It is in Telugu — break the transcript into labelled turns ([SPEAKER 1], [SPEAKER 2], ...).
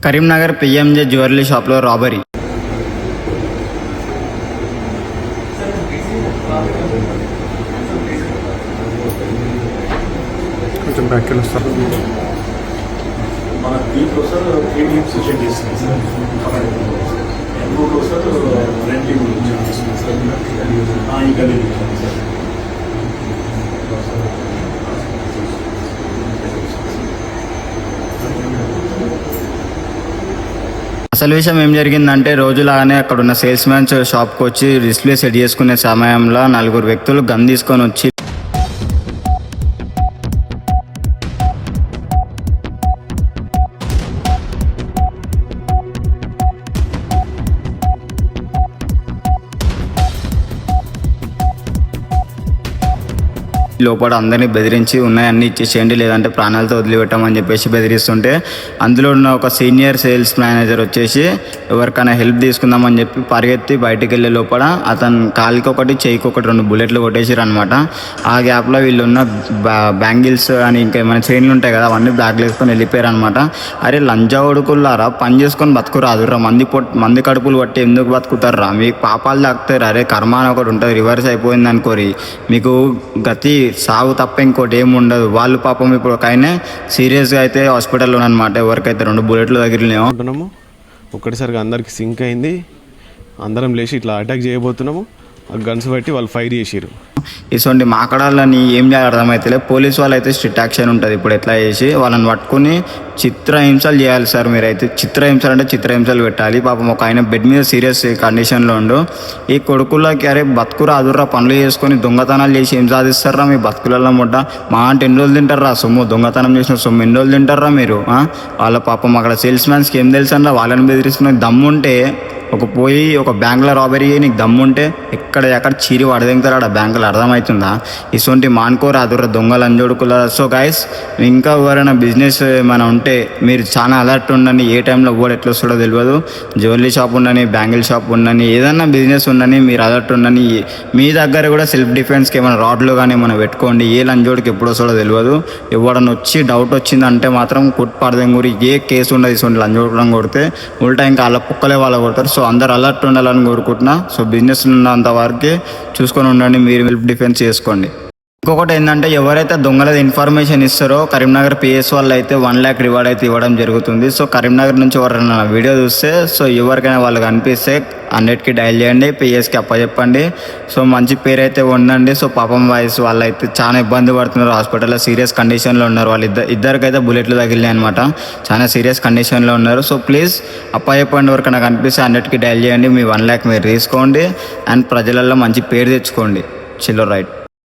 [SPEAKER 1] కరీంనగర్ పిఎంజే జ్యువెలరీ షాప్లో రాబరీ.
[SPEAKER 2] కొంచెం బ్యాక్ వెళ్ళి వస్తారు.
[SPEAKER 3] మన దీంట్లో సార్ 3 టీమ్స్ సెషన్ చేస్తుంది సార్. ఎంబూలో సార్ 2 టీమ్లు చేస్తుంది సార్. ఇంకా లేదు సార్.
[SPEAKER 1] అసలు విషయం ఏం జరిగిందంటే, రోజులాగానే అక్కడ ఉన్న సేల్స్ మ్యాన్ షాప్కి వచ్చి డిస్ప్లే సెట్ చేసుకునే సమయంలో 4 వ్యక్తులు గన్ తీసుకొని వచ్చి లోపల అందరినీ బెదిరించి ఉన్నాయన్నీ ఇచ్చేసేయండి, లేదంటే ప్రాణాలతో వదిలిపెట్టామని చెప్పేసి బెదిరిస్తుంటే, అందులో ఉన్న ఒక సీనియర్ సేల్స్ మేనేజర్ వచ్చేసి ఎవరికైనా హెల్ప్ తీసుకుందామని చెప్పి పరిగెత్తి బయటికి వెళ్ళే లోపల అతను కాలికి ఒకటి చేయికి ఒకటి 2 బుల్లెట్లు కొట్టేసారు అనమాట. ఆ గ్యాప్లో వీళ్ళు ఉన్న బ్యాంగిల్స్ అని ఇంకా ఏమైనా చైన్లు ఉంటాయి కదా, అవన్నీ బ్యాగ్లు వేసుకొని వెళ్ళిపోయారు అనమాట. అరే లంజా ఉడుకుల్లారా, పని చేసుకొని బతుకురాదురా, మంది కడుపులు పట్టి ఎందుకు బతుకుతారా, మీకు పాపాలు తాకుతారు. అరే కర్మ అని ఒకటి ఉంటుంది, రివర్స్ అయిపోయింది అనుకోరి, మీకు గతి సాగు తప్ప ఇంకోటి ఏమి ఉండదు. వాళ్ళు పాపం ఇప్పుడు ఒక ఆయన సీరియస్గా అయితే హాస్పిటల్లో అనమాట. ఎవరికైతే 2 బుల్లెట్లు తగిలినామో
[SPEAKER 2] అంటున్నాము. ఒక్కటిసారిగా అందరికి సింక్ అయింది. అందరం లేచి ఇట్లా అటాక్ చేయబోతున్నాము. ఆ గన్స్ బట్టి వాళ్ళు ఫైర్ చేసారు.
[SPEAKER 1] ఇటువంటి మాకడాలని ఏం చేయాలి అర్థమైతే, పోలీస్ వాళ్ళు అయితే స్ట్రిక్ట్ యాక్షన్ ఉంటుంది. ఇప్పుడు ఎట్లా చేసి వాళ్ళని పట్టుకుని చిత్రహింసలు చేయాలి సార్. మీరైతే చిత్రహింసలు అంటే చిత్రహింసలు పెట్టాలి. పాపం ఒక ఆయన బెడ్ మీద సీరియస్ కండిషన్లో ఉండు. ఈ కొడుకులకి అరే బతుకురా అదుర్రా, పనులు చేసుకొని దొంగతనాలు చేసి ఏం సాధిస్తారా మీ బతుకులలో ముడ్డ? మా అంటే ఎన్ని రోజులు తింటారా సొమ్ము? దొంగతనం చేసిన సొమ్ము ఎన్ని రోజులు తింటారా మీరు? వాళ్ళ పాపం అక్కడ సేల్స్ మ్యాన్స్కి ఏం తెలుసు అన్న, వాళ్ళని బెదిరిస్తున్న దమ్ముంటే ఒక బ్యాంకులో రాబరీ నీకు దమ్ముంటే ఎక్కడ చీరి వడదెంగుతారు ఆ బ్యాంకులో, అర్థమవుతుందా? ఇటువంటి మానుకోరు అదుర్ర దొంగలు అంజోడుకుల. సో గైస్, ఇంకా ఎవరైనా బిజినెస్ ఏమైనా ఉంటే మీరు చాలా అలర్ట్ ఉండండి. ఏ టైంలో కూడా ఎట్లా వస్తుందో తెలియదు. జ్యువెలరీ షాప్ ఉండని, బ్యాంగిల్ షాప్ ఉండని, ఏదన్నా బిజినెస్ ఉండని మీరు అలర్ట్ ఉండని. మీ దగ్గర కూడా సెల్ఫ్ డిఫెన్స్కి ఏమైనా రాడ్లు కానీ ఏమైనా పెట్టుకోండి. ఏ లంజోడికి ఎప్పుడు వస్తుందో తెలియదు. ఎవడన్నా వచ్చి డౌట్ వచ్చిందంటే మాత్రం పడదెంగురి ఏ కేసు ఉండదు. ఇటువంటి లంజోడడం కొడితే ఉల్టా ఇంకా వాళ్ళ కుక్కలే వాళ్ళ కొడతారు. సో అందరు అలర్ట్ ఉండాలని కోరుకుంటున్నా. సో బిజినెస్ ఉన్నంత వరకే చూసుకొని ఉండండి, మీరు సెల్ఫ్ డిఫెన్స్ చేసుకోండి. ఇంకొకటి ఏంటంటే, ఎవరైతే దొంగలది ఇన్ఫర్మేషన్ ఇస్తారో కరీంనగర్ పిఎస్ వాళ్ళు అయితే 1 lakh రివార్డ్ అయితే ఇవ్వడం జరుగుతుంది. సో కరీంనగర్ నుంచి ఎవరైనా వీడియో చూస్తే, సో ఎవరికైనా వాళ్ళకి అనిపిస్తే 100కి డయల్ చేయండి, పిఎస్కి అప్పచెప్పండి. సో మంచి పేరు అయితే ఉండండి. సో పాపం వాయిస్ వాళ్ళు అయితే చాలా ఇబ్బంది పడుతున్నారు, హాస్పిటల్లో సీరియస్ కండిషన్లో ఉన్నారు. ఇద్దరికైతే బుల్లెట్లు తగిలినాయి అనమాట, చాలా సీరియస్ కండిషన్లో ఉన్నారు. సో ప్లీజ్ అప్పచెప్పండి. ఎవరికైనా కనిపిస్తే 100కి డయల్ చేయండి, మీ 1 lakh మీరు తీసుకోండి అండ్ ప్రజలలో మంచి పేరు తెచ్చుకోండి. చిల్లో రైట్.